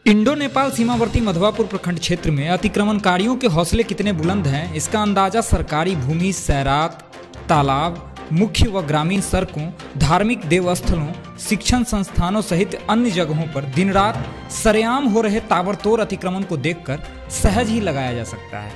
Indo Nepal सीमावर्ती मधवापुर प्रखंड क्षेत्र में अतिक्रमणकारियों के हौसले कितने बुलंद हैं, इसका अंदाजा सरकारी भूमि, सैरात, तालाब, मुख्य व ग्रामीण सड़कों, धार्मिक देवस्थलों, शिक्षण संस्थानों सहित अन्य जगहों पर दिन रात सरेआम हो रहे ताबड़तोड़ अतिक्रमण को देखकर सहज ही लगाया जा सकता है।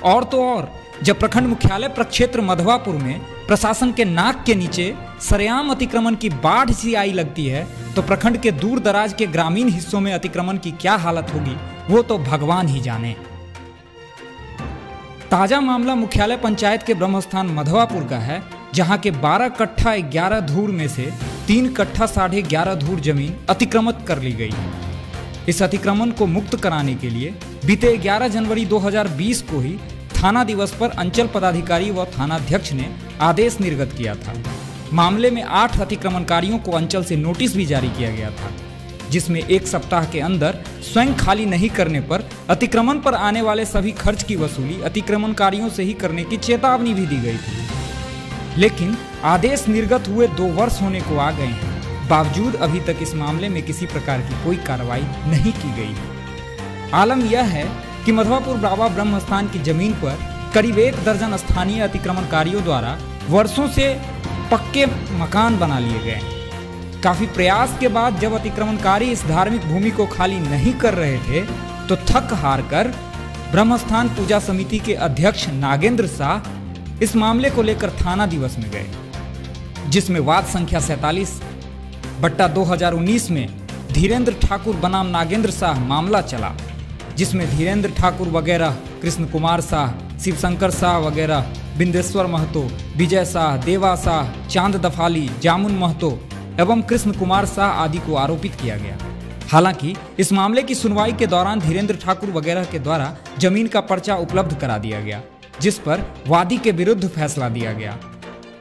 और तो और जब प्रखंड मुख्यालय प्रक्षेत्र मधवापुर में प्रशासन के नाक के नीचे सरेआम अतिक्रमण की बाढ़ सी आई लगती है, तो प्रखंड के दूर दराज के ग्रामीण हिस्सों में अतिक्रमण की क्या हालत होगी वो तो भगवान ही जाने। ताजा मामला मुख्यालय पंचायत के ब्रह्मस्थान मधवापुर का है, जहां के 12 कट्ठा 11 धूर में से 3 कट्ठा 11.5 धूर जमीन अतिक्रमित कर ली गई है। इस अतिक्रमण को मुक्त कराने के लिए बीते 11 जनवरी 2020 को ही थाना दिवस पर अंचल पदाधिकारी व थानाध्यक्ष ने आदेश निर्गत किया था। मामले में 8 अतिक्रमणकारियों को अंचल से नोटिस भी जारी किया गया था, जिसमें 1 सप्ताह के अंदर स्वयं खाली नहीं करने पर अतिक्रमण पर आने वाले सभी खर्च की वसूली अतिक्रमणकारियों से ही करने की चेतावनी भी दी गई थी। लेकिन आदेश निर्गत हुए 2 वर्ष होने को आ गए हैं, बावजूद अभी तक इस मामले में किसी प्रकार की कोई कार्रवाई नहीं की गई है। आलम यह है कि मधवापुर बाबा ब्रह्मस्थान की जमीन पर करीब 1 दर्जन स्थानीय अतिक्रमणकारियों द्वारा वर्षों से पक्के मकान बना लिए गए। काफी प्रयास के बाद जब अतिक्रमणकारी इस धार्मिक भूमि को खाली नहीं कर रहे थे, तो थक हार कर ब्रह्मस्थान पूजा समिति के अध्यक्ष नागेंद्र शाह इस मामले को लेकर थाना दिवस में गए, जिसमें वाद संख्या 47/2019 में धीरेन्द्र ठाकुर बनाम नागेंद्र शाह मामला चला, जिसमें धीरेन्द्र ठाकुर वगैरह, कृष्ण कुमार शाह, शिवशंकर शाह वगैरह, बिंदेश्वर महतो, विजय शाह, देवा शाह, चांद दफाली, जामुन महतो एवं कृष्ण कुमार शाह आदि को आरोपित किया गया। हालांकि इस मामले की सुनवाई के दौरान धीरेन्द्र ठाकुर वगैरह के द्वारा जमीन का पर्चा उपलब्ध करा दिया गया, जिस पर वादी के विरुद्ध फैसला दिया गया।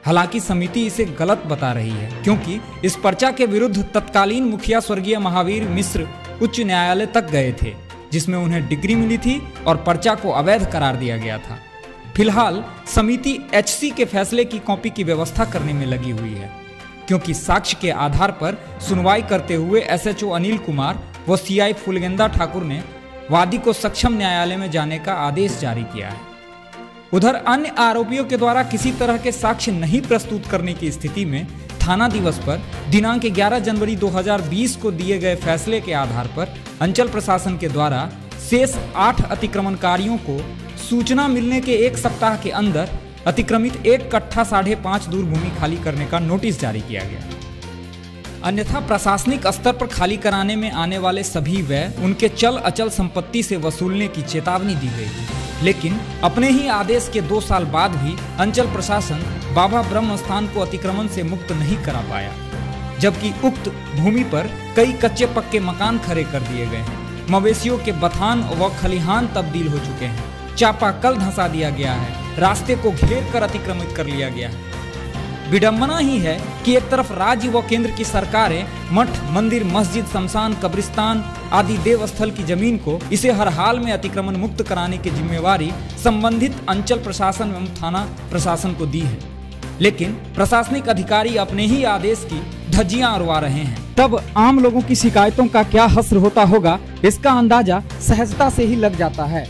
हालांकि समिति इसे गलत बता रही है, क्योंकि इस पर्चा के विरुद्ध तत्कालीन मुखिया स्वर्गीय महावीर मिश्र उच्च न्यायालय तक गए थे, जिसमें उन्हें डिग्री मिली थी और पर्चा को अवैध करार दिया गया था। फिलहाल समिति एचसी के फैसले की कॉपी की व्यवस्था करने में लगी हुई है, क्योंकि साक्ष्य के आधार पर सुनवाई करते हुए एसएचओ अनिल कुमार व सीआई फुलगेंदा ठाकुर ने वादी को सक्षम न्यायालय में जाने का आदेश जारी किया है। उधर अन्य आरोपियों के द्वारा किसी तरह के साक्ष्य नहीं प्रस्तुत करने की स्थिति में थाना दिवस पर दिनांक 11 जनवरी 2020 को दिए गए फैसले के आधार पर अंचल प्रशासन के द्वारा शेष 8 अतिक्रमणकारियों को सूचना मिलने के 1 सप्ताह के अंदर अतिक्रमित 1 कट्ठा 5.5 धूर भूमि खाली करने का नोटिस जारी किया गया। अन्यथा प्रशासनिक स्तर पर खाली कराने में आने वाले सभी व्यय उनके चल अचल संपत्ति से वसूलने की चेतावनी दी गई। लेकिन अपने ही आदेश के 2 साल बाद भी अंचल प्रशासन बाबा ब्रह्मस्थान को अतिक्रमण से मुक्त नहीं करा पाया, जबकि उक्त भूमि पर कई कच्चे पक्के मकान खड़े कर दिए गए हैं, मवेशियों के बथान व खलिहान तब्दील हो चुके हैं, चापाकल धंसा दिया गया है, रास्ते को घेर कर अतिक्रमित कर लिया गया है। विडंबना ही है कि एक तरफ राज्य व केंद्र की सरकारें मठ, मंदिर, मस्जिद, शमशान, कब्रिस्तान आदि देवस्थल की जमीन को इसे हर हाल में अतिक्रमण मुक्त कराने की जिम्मेवारी संबंधित अंचल प्रशासन एवं थाना प्रशासन को दी है, लेकिन प्रशासनिक अधिकारी अपने ही आदेश की धज्जियां उड़वा रहे हैं। तब आम लोगों की शिकायतों का क्या हश्र होता होगा, इसका अंदाजा सहजता से ही लग जाता है।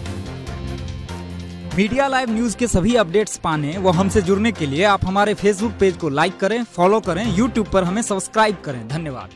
मीडिया लाइव न्यूज के सभी अपडेट्स पाने व हमसे जुड़ने के लिए आप हमारे फेसबुक पेज को लाइक करें, फॉलो करें, यूट्यूब पर हमें सब्सक्राइब करें। धन्यवाद।